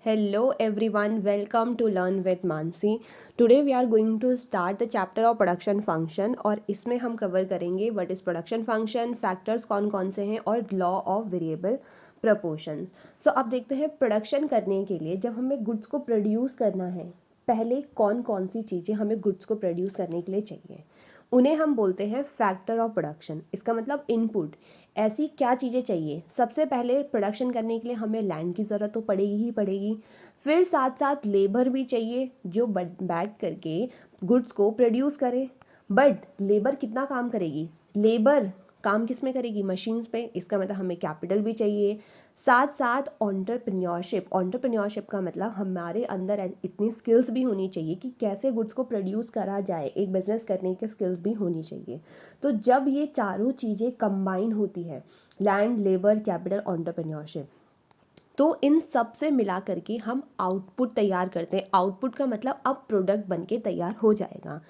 Hello everyone, welcome to Learn with Mansi. Today we are going to start the chapter of production function और इसमें हम cover करेंगे what is production function, factors कौन कौन से हैं और लॉ ऑफ वेरिएबल प्रपोर्शन. सो अब देखते हैं प्रोडक्शन करने के लिए जब हमें गुड्स को प्रोड्यूस करना है पहले कौन कौन सी चीज़ें हमें गुड्स को प्रोड्यूस करने के लिए चाहिए. उन्हें हम बोलते हैं फैक्टर ऑफ प्रोडक्शन. इसका मतलब इनपुट. ऐसी क्या चीज़ें चाहिए. सबसे पहले प्रोडक्शन करने के लिए हमें लैंड की ज़रूरत तो पड़ेगी ही पड़ेगी. फिर साथ साथ लेबर भी चाहिए जो बैठ करके गुड्स को प्रोड्यूस करे. बट लेबर कितना काम करेगी. लेबर काम किस में करेगी. मशीन्स पे. इसका मतलब हमें कैपिटल भी चाहिए. साथ साथ ऑन्टरप्रेन्योरशिप का मतलब हमारे अंदर इतनी स्किल्स भी होनी चाहिए कि कैसे गुड्स को प्रोड्यूस करा जाए. एक बिजनेस करने की स्किल्स भी होनी चाहिए. तो जब ये चारों चीज़ें कंबाइन होती है लैंड, लेबर, कैपिटल, ऑन्टरप्रेन्योरशिप, तो इन सब से मिला करके हम आउटपुट तैयार करते हैं. आउटपुट का मतलब अब प्रोडक्ट बन के तैयार हो जाएगा.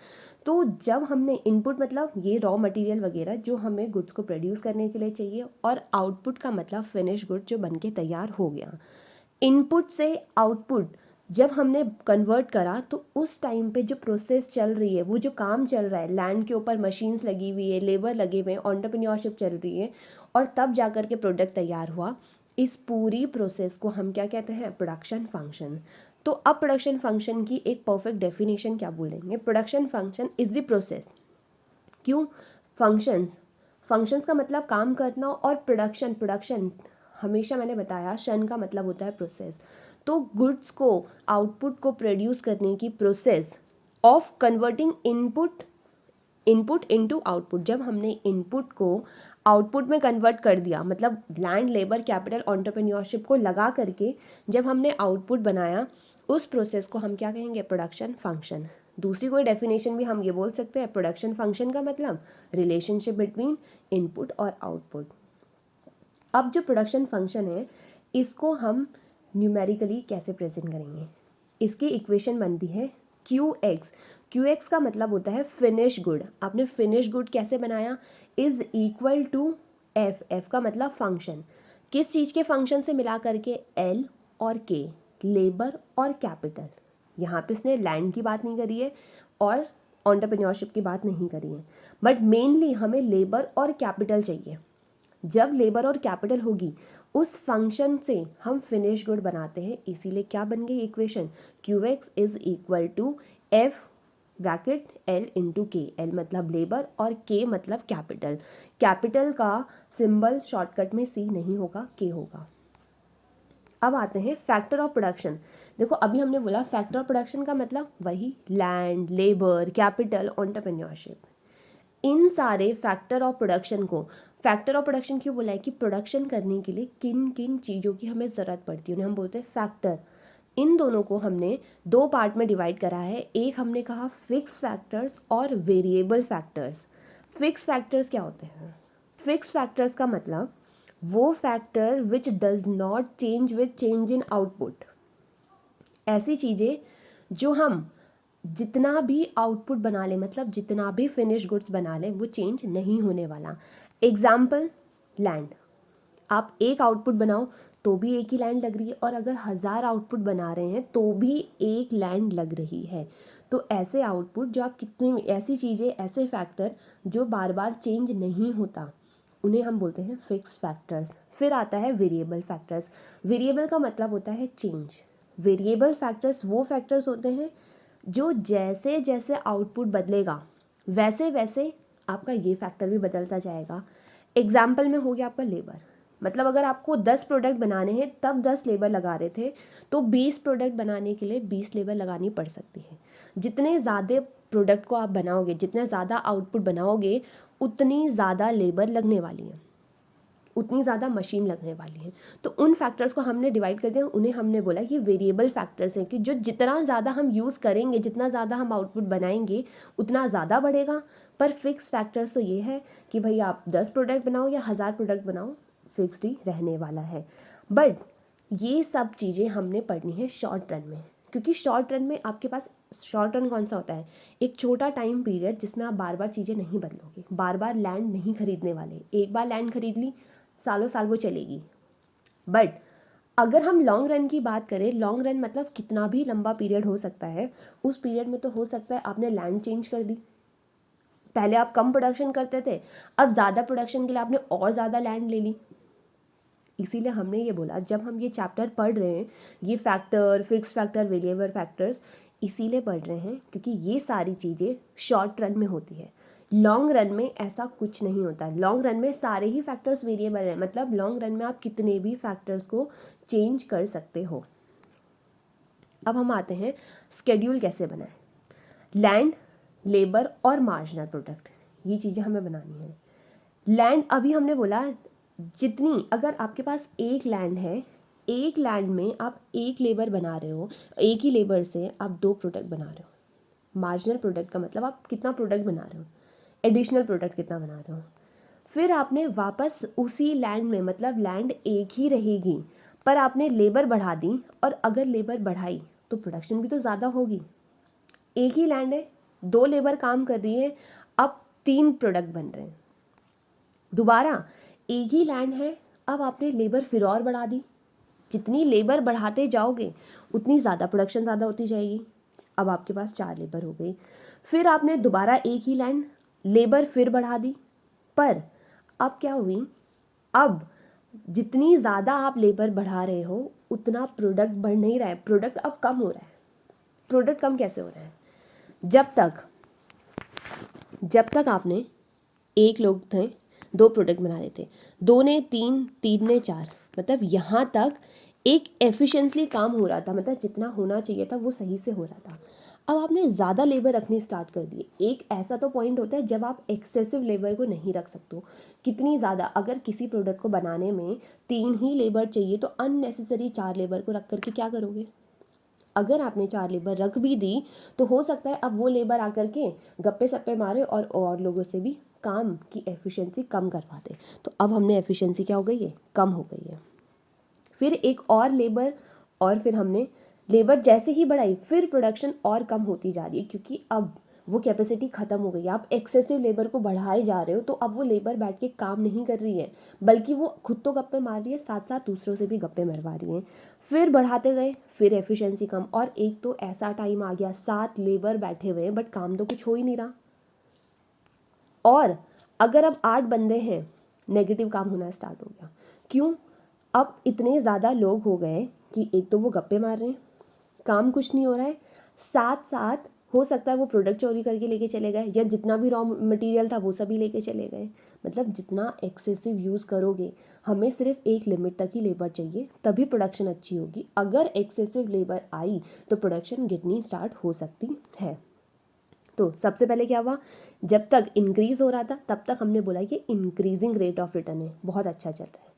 तो जब हमने इनपुट मतलब ये रॉ मटेरियल वगैरह जो हमें गुड्स को प्रोड्यूस करने के लिए चाहिए और आउटपुट का मतलब फिनिश गुड जो बन के तैयार हो गया. इनपुट से आउटपुट जब हमने कन्वर्ट करा तो उस टाइम पे जो प्रोसेस चल रही है, वो जो काम चल रहा है, लैंड के ऊपर मशीन्स लगी हुई है, लेबर लगे हुए हैं, एंटरप्रेन्योरशिप चल रही है और तब जाकर के प्रोडक्ट तैयार हुआ. इस पूरी प्रोसेस को हम क्या कहते हैं. Production function. तो अब प्रोडक्शन फंक्शन की एक परफेक्ट डेफिनेशन क्या बोलेंगे. Production function is the process. क्यों फंक्शंस का मतलब काम करना और प्रोडक्शन हमेशा मैंने बताया शन का मतलब होता है प्रोसेस. तो गुड्स को आउटपुट को प्रोड्यूस करने की process of converting input into output. जब हमने इनपुट को आउटपुट में कन्वर्ट कर दिया मतलब लैंड, लेबर, कैपिटल, एंटरप्रेन्योरशिप को लगा करके जब हमने आउटपुट बनाया, उस प्रोसेस को हम क्या कहेंगे. Production function. दूसरी कोई डेफिनेशन भी हम ये बोल सकते हैं. प्रोडक्शन फंक्शन का मतलब रिलेशनशिप बिटवीन इनपुट और आउटपुट. अब जो प्रोडक्शन फंक्शन है इसको हम न्यूमेरिकली कैसे प्रेजेंट करेंगे. इसकी इक्वेशन बनती है QX का मतलब होता है फिनिश गुड. आपने फिनिश गुड कैसे बनाया. इज इक्वल टू F का मतलब फंक्शन. किस चीज़ के फंक्शन से मिला करके. L और K, लेबर और कैपिटल. यहाँ पे इसने लैंड की बात नहीं करी है और एंटरप्रेन्योरशिप की बात नहीं करी है. बट मेनली हमें लेबर और कैपिटल चाहिए. जब लेबर और कैपिटल होगी उस फंक्शन से हम फिनिश गुड बनाते हैं. इसीलिए क्या बन गई equation. QX is equal to F bracket L into K. L मतलब लेबर और K मतलब कैपिटल. कैपिटल का सिंबल शॉर्टकट में C नहीं होगा, K होगा. अब आते हैं फैक्टर ऑफ प्रोडक्शन. देखो अभी हमने बोला फैक्टर ऑफ प्रोडक्शन का मतलब वही लैंड, लेबर, कैपिटल, एंटरप्रेन्योरशिप. इन सारे फैक्टर ऑफ प्रोडक्शन को फैक्टर ऑफ प्रोडक्शन क्यों बोला है कि प्रोडक्शन करने के लिए किन किन चीज़ों की हमें ज़रूरत पड़ती है उन्हें हम बोलते हैं फैक्टर. इन दोनों को हमने दो पार्ट में डिवाइड करा है. एक हमने कहा फिक्स फैक्टर्स और वेरिएबल फैक्टर्स. फिक्स फैक्टर्स क्या होते हैं. फिक्स फैक्टर्स का मतलब वो factor which does not change with change in output. ऐसी चीज़ें जो हम जितना भी आउटपुट बना लें मतलब जितना भी फिनिश गुड्स बना लें वो चेंज नहीं होने वाला. Example land. आप एक आउटपुट बनाओ तो भी एक ही लैंड लग रही है और अगर 1000 आउटपुट बना रहे हैं तो भी एक लैंड लग रही है. तो ऐसे आउटपुट जो आप कितनी ऐसी चीज़ें ऐसे फैक्टर जो बार बार चेंज नहीं होता उन्हें हम बोलते हैं फिक्स फैक्टर्स. फिर आता है वेरिएबल फैक्टर्स. वेरिएबल का मतलब होता है चेंज. वेरिएबल फैक्टर्स वो फैक्टर्स होते हैं जो जैसे जैसे आउटपुट बदलेगा वैसे वैसे आपका ये फैक्टर भी बदलता जाएगा. एग्जाम्पल में हो गया आपका लेबर. मतलब अगर आपको 10 प्रोडक्ट बनाने हैं तब 10 लेबर लगा रहे थे तो 20 प्रोडक्ट बनाने के लिए 20 लेबर लगानी पड़ सकती है. जितने ज़्यादा प्रोडक्ट को आप बनाओगे, जितना ज़्यादा आउटपुट बनाओगे, उतनी ज़्यादा लेबर लगने वाली है, उतनी ज़्यादा मशीन लगने वाली है. तो उन फैक्टर्स को हमने डिवाइड कर दिया. उन्हें हमने बोला कि वेरिएबल फैक्टर्स हैं कि जो जितना ज़्यादा हम यूज़ करेंगे, जितना ज़्यादा हम आउटपुट बनाएंगे उतना ज़्यादा बढ़ेगा. पर फिक्स फैक्टर्स तो ये है कि भाई आप 10 प्रोडक्ट बनाओ या 1000 प्रोडक्ट बनाओ फिक्स्ड ही रहने वाला है. बट ये सब चीज़ें हमने पढ़नी है शॉर्ट रन में. क्योंकि शॉर्ट रन में आपके पास शॉर्ट रन कौन सा होता है. एक छोटा टाइम पीरियड जिसमें आप बार बार चीज़ें नहीं बदलोगे, बार बार लैंड नहीं खरीदने वाले. एक बार लैंड खरीद ली सालों साल वो चलेगी. बट अगर हम लॉन्ग रन की बात करें, लॉन्ग रन मतलब कितना भी लंबा पीरियड हो सकता है, उस पीरियड में तो हो सकता है आपने लैंड चेंज कर दी, पहले आप कम प्रोडक्शन करते थे, अब ज़्यादा प्रोडक्शन के लिए आपने और ज़्यादा लैंड ले ली। इसीलिए हमने ये बोला जब हम ये चैप्टर पढ़ रहे हैं, ये factor, fix factor, variable factors इसीलिए पढ़ रहे हैं क्योंकि ये सारी चीज़ें शॉर्ट रन में होती है। लॉन्ग रन में ऐसा कुछ नहीं होता। लॉन्ग रन में सारे ही फैक्टर्स वेरिएबल हैं, मतलब लॉन्ग रन में आप कितने भी फैक्टर्स को चेंज कर सकते हो। अब हम आते हैं स्केड्यूल कैसे बनाएं। लैंड, लेबर और मार्जिनल प्रोडक्ट, ये चीज़ें हमें बनानी है। लैंड अभी हमने बोला जितनी, अगर आपके पास एक लैंड है, एक लैंड में आप एक लेबर बना रहे हो, एक ही लेबर से आप 2 प्रोडक्ट बना रहे हो। मार्जिनल प्रोडक्ट का मतलब आप कितना प्रोडक्ट बना रहे हो, एडिशनल प्रोडक्ट कितना बना रहे हो। फिर आपने वापस उसी लैंड में, मतलब लैंड एक ही रहेगी पर आपने लेबर बढ़ा दी, और अगर लेबर बढ़ाई तो प्रोडक्शन भी तो ज़्यादा होगी। एक ही लैंड है, 2 लेबर काम कर रही है, अब 3 प्रोडक्ट बन रहे हैं। दोबारा एक ही लैंड है, अब आपने लेबर फिर और बढ़ा दी, जितनी लेबर बढ़ाते जाओगे उतनी ज़्यादा प्रोडक्शन ज़्यादा होती जाएगी। अब आपके पास 4 लेबर हो गई। फिर आपने दोबारा एक ही लैंड, लेबर फिर बढ़ा दी, पर अब क्या हुई, अब जितनी ज़्यादा आप लेबर बढ़ा रहे हो उतना प्रोडक्ट बढ़ नहीं रहा है, प्रोडक्ट अब कम हो रहा है। प्रोडक्ट कम कैसे हो रहा है, जब तक आपने, एक लोग थे 2 प्रोडक्ट बना रहे थे, 2 ने 3, 3 ने 4, मतलब यहाँ तक एक एफिशिएंटली काम हो रहा था, मतलब जितना होना चाहिए था वो सही से हो रहा था। अब आपने ज़्यादा लेबर रखनी स्टार्ट कर दी। एक ऐसा तो पॉइंट होता है जब आप एक्सेसिव लेबर को नहीं रख सकते हो। कितनी ज़्यादा, अगर किसी प्रोडक्ट को बनाने में 3 ही लेबर चाहिए तो अननेसेसरी 4 लेबर को रख करके क्या करोगे। अगर आपने 4 लेबर रख भी दी तो हो सकता है अब वो लेबर आकर के गप्पे सप्पे मारे और लोगों से भी काम की एफिशिएंसी कम करवा दे। तो अब हमने एफिशिएंसी क्या हो गई है, कम हो गई है। फिर एक और लेबर, और फिर हमने लेबर जैसे ही बढ़ाई फिर प्रोडक्शन और कम होती जा रही है क्योंकि अब वो कैपेसिटी ख़त्म हो गई है। आप एक्सेसिव लेबर को बढ़ाए जा रहे हो तो अब वो लेबर बैठ के काम नहीं कर रही है, बल्कि वो खुद तो गप्पे मार रही है, साथ साथ दूसरों से भी गप्पे मरवा रही हैं। फिर बढ़ाते गए, फिर एफिशिएंसी कम, और एक तो ऐसा टाइम आ गया 7 लेबर बैठे हुए हैं बट काम तो कुछ हो ही नहीं रहा। और अगर अब 8 बंदे हैं, नेगेटिव काम होना स्टार्ट हो गया। क्यों, अब इतने ज़्यादा लोग हो गए कि एक तो वो गप्पे मार रहे हैं, काम कुछ नहीं हो रहा है, साथ साथ हो सकता है वो प्रोडक्ट चोरी करके लेके चले गए, या जितना भी रॉ मटेरियल था वो सभी लेके चले गए। मतलब जितना एक्सेसिव यूज़ करोगे, हमें सिर्फ एक लिमिट तक ही लेबर चाहिए तभी प्रोडक्शन अच्छी होगी। अगर एक्सेसिव लेबर आई तो प्रोडक्शन गिरनी स्टार्ट हो सकती है। तो सबसे पहले क्या हुआ, जब तक इंक्रीज़ हो रहा था तब तक हमने बोला कि इंक्रीजिंग रेट ऑफ रिटर्न है, बहुत अच्छा चल रहा है।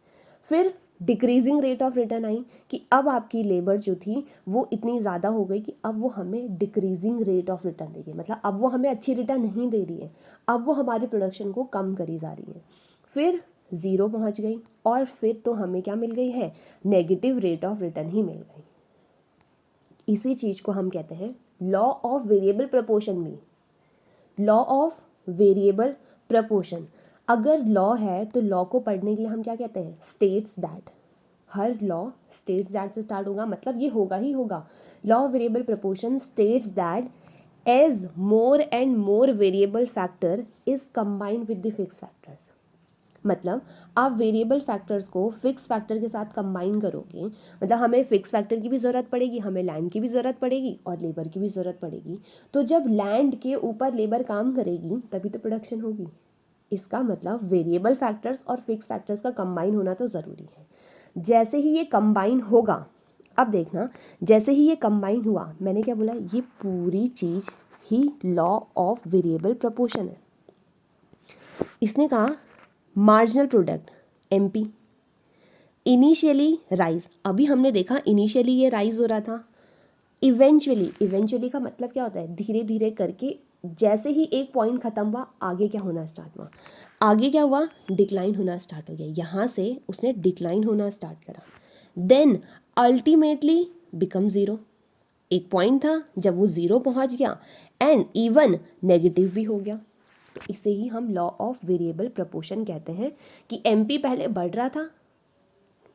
फिर डिक्रीजिंग रेट ऑफ रिटर्न आई कि अब आपकी लेबर जो थी वो इतनी ज़्यादा हो गई कि अब वो हमें डिक्रीजिंग रेट ऑफ रिटर्न देगी, मतलब अब वो हमें अच्छी रिटर्न नहीं दे रही है, अब वो हमारी प्रोडक्शन को कम करी जा रही है। फिर 0 पहुंच गई, और फिर तो हमें क्या मिल गई है, नेगेटिव रेट ऑफ रिटर्न ही मिल गई। इसी चीज़ को हम कहते हैं लॉ ऑफ वेरिएबल प्रपोर्शन में। लॉ ऑफ वेरिएबल प्रपोर्शन, अगर लॉ है तो लॉ को पढ़ने के लिए हम क्या कहते हैं, स्टेट्स दैट। हर लॉ स्टेट्स दैट से स्टार्ट होगा, मतलब ये होगा ही होगा। Law of variable proportion states that as more and more variable factor is combined with the fix factors. मतलब आप वेरिएबल फैक्टर्स को फिक्स फैक्टर के साथ कंबाइन करोगे, मतलब हमें फिक्स फैक्टर की भी ज़रूरत पड़ेगी, हमें लैंड की भी ज़रूरत पड़ेगी और लेबर की भी ज़रूरत पड़ेगी। तो जब लैंड के ऊपर लेबर काम करेगी तभी तो प्रोडक्शन होगी। इसका मतलब वेरिएबल फैक्टर्स और फिक्स फैक्टर्स का कंबाइन होना तो ज़रूरी है। जैसे ही ये कंबाइन होगा, अब देखना, जैसे ही ये कंबाइन हुआ, मैंने क्या बोला, ये पूरी चीज़ ही लॉ ऑफ वेरिएबल प्रपोर्शन है। इसने कहा marginal product MP initially rise, अभी हमने देखा इनिशियली ये राइज हो रहा था, इवेंचुअली का मतलब क्या होता है, धीरे धीरे करके जैसे ही एक पॉइंट खत्म हुआ आगे क्या होना स्टार्ट हुआ, आगे क्या हुआ, डिक्लाइन होना स्टार्ट हो गया। यहाँ से उसने डिक्लाइन होना स्टार्ट करा, देन अल्टीमेटली बिकम 0। एक पॉइंट था जब वो 0 पहुँच गया एंड इवन नेगेटिव भी हो गया। तो इसे ही हम लॉ ऑफ वेरिएबल प्रपोर्शन कहते हैं कि एमपी पहले बढ़ रहा था,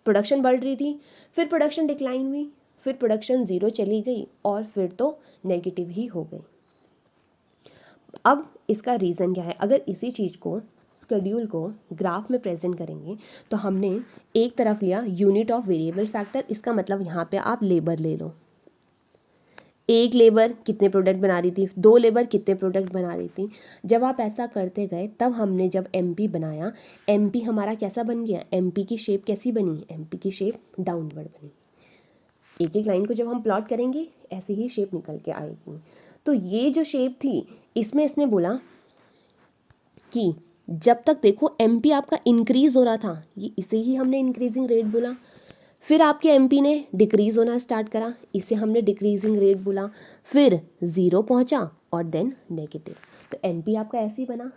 प्रोडक्शन बढ़ रही थी, फिर प्रोडक्शन डिक्लाइन हुई, फिर प्रोडक्शन ज़ीरो चली गई और फिर तो नेगेटिव ही हो गई। अब इसका रीज़न क्या है? अगर इसी चीज़ को, स्केड्यूल को ग्राफ में प्रेजेंट करेंगे तो हमने एक तरफ लिया यूनिट ऑफ वेरिएबल फैक्टर, इसका मतलब यहाँ पे आप लेबर ले लो। एक लेबर कितने प्रोडक्ट बना रही थी, दो लेबर कितने प्रोडक्ट बना रही थी। जब आप ऐसा करते गए तब हमने जब एमपी बनाया, एमपी हमारा कैसा बन गया, एमपी की शेप कैसी बनी, एमपी की शेप डाउनवर्ड बनी। एक एक लाइन को जब हम प्लॉट करेंगे ऐसी ही शेप निकल के आएगी। तो ये जो शेप थी, इसमें इसने बोला कि जब तक देखो एमपी आपका इंक्रीज हो रहा था, ये इसे ही हमने इंक्रीजिंग रेट बोला। फिर आपके एमपी ने डिक्रीज होना स्टार्ट करा, इसे हमने डिक्रीजिंग रेट बोला। फिर ज़ीरो पहुंचा और देन नेगेटिव। तो एमपी आपका ऐसे ही बना।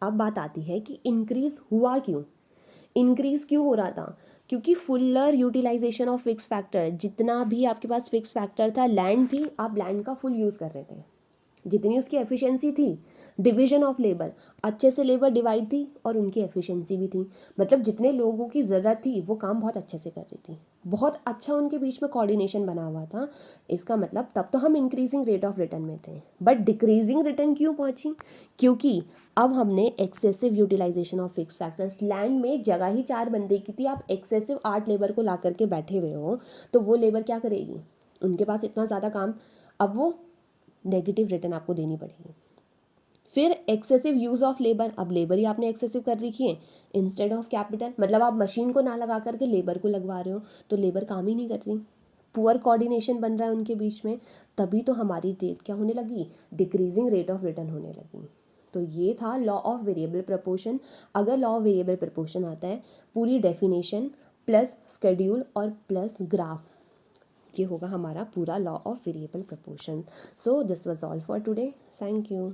अब बात आती है कि इंक्रीज हुआ क्यों, इंक्रीज क्यों हो रहा था? क्योंकि fuller utilization of fix factor, जितना भी आपके पास फिक्स फैक्टर था, लैंड थी, आप लैंड का फुल यूज़ कर रहे थे, जितनी उसकी एफिशिएंसी थी। डिवीजन ऑफ लेबर, अच्छे से लेबर डिवाइड थी और उनकी एफिशिएंसी भी थी, मतलब जितने लोगों की ज़रूरत थी वो काम बहुत अच्छे से कर रही थी, बहुत अच्छा उनके बीच में कोऑर्डिनेशन बना हुआ था। इसका मतलब तब तो हम इंक्रीजिंग रेट ऑफ रिटर्न में थे, बट डिक्रीजिंग रिटर्न क्यों पहुंची? क्योंकि अब हमने excessive utilization of fix factors, land में जगह ही 4 बंदे की थी, आप एक्सेसिव 8 लेबर को ला करके बैठे हुए हो, तो वो लेबर क्या करेगी, उनके पास इतना ज़्यादा काम, अब वो नेगेटिव रिटर्न आपको देनी पड़ेगी। फिर एक्सेसिव यूज़ ऑफ लेबर, अब लेबर ही आपने एक्सेसिव कर रखी है इंस्टेड ऑफ कैपिटल, मतलब आप मशीन को ना लगा करके लेबर को लगवा रहे हो, तो लेबर काम ही नहीं कर रही, पुअर कोऑर्डिनेशन बन रहा है उनके बीच में, तभी तो हमारी रेट क्या होने लगी, डिक्रीजिंग रेट ऑफ रिटर्न होने लगी। तो ये था लॉ ऑफ वेरिएबल प्रपोर्शन। अगर लॉ ऑफ वेरिएबल प्रपोर्शन आता है, पूरी डेफिनेशन प्लस स्केड्यूल और प्लस ग्राफ, ये होगा हमारा पूरा law of variable proportion. So this was all for today, thank you.